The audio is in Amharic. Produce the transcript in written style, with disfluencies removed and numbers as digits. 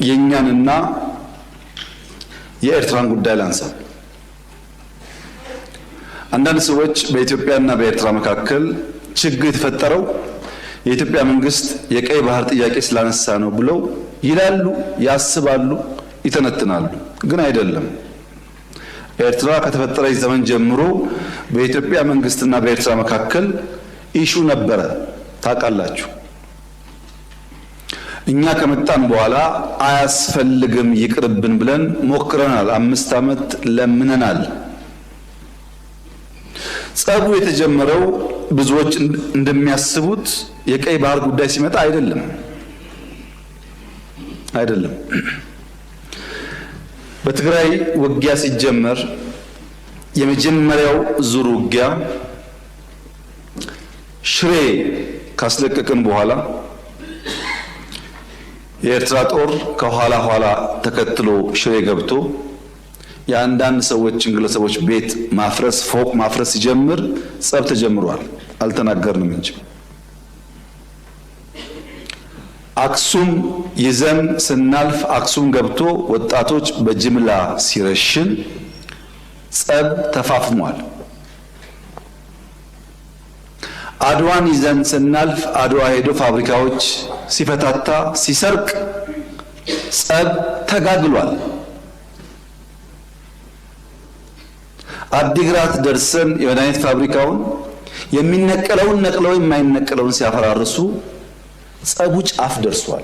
የኛንና የኤርትራን ጉዳይ ላንሳ። አንዳንድ ሰዎች በኢትዮጵያና በኤርትራ መካከል ችግር የተፈጠረው የኢትዮጵያ መንግስት የቀይ ባህር ጥያቄ ስላነሳ ነው ብለው ይላሉ፣ ያስባሉ፣ ይተነትናሉ። ግን አይደለም። ኤርትራ ከተፈጠረች ዘመን ጀምሮ በኢትዮጵያ መንግስትና በኤርትራ መካከል ኢሹ ነበረ፣ ታውቃላችሁ። እኛ ከመጣን በኋላ አያስፈልግም ይቅርብን ብለን ሞክረናል። 5 ዓመት ለምነናል። ጸቡ የተጀመረው ብዙዎች እንደሚያስቡት የቀይ ባህር ጉዳይ ሲመጣ አይደለም። በትግራይ ውጊያ ሲጀመር የመጀመሪያው ዙር ውጊያ ሽሬ ካስለቀቅን በኋላ የኤርትራ ጦር ከኋላ ተከትሎ ሽሬ ገብቶ የአንዳንድ ሰዎችን ግለሰቦች ቤት ማፍረስ፣ ፎቅ ማፍረስ ሲጀምር ጸብ ተጀምሯል። አልተናገርንም እንጂ አክሱም ይዘን ስናልፍ አክሱም ገብቶ ወጣቶች በጅምላ ሲረሽን ጸብ ተፋፍሟል። አድዋን ይዘን ስናልፍ አድዋ ሄዶ ፋብሪካዎች ሲፈታታ ሲሰርቅ ጸብ ተጋግሏል። አዲግራት ደርሰን የመድኃኒት ፋብሪካውን የሚነቀለውን ነቅለው የማይነቀለውን ሲያፈራርሱ ጸቡ ጫፍ ደርሷል።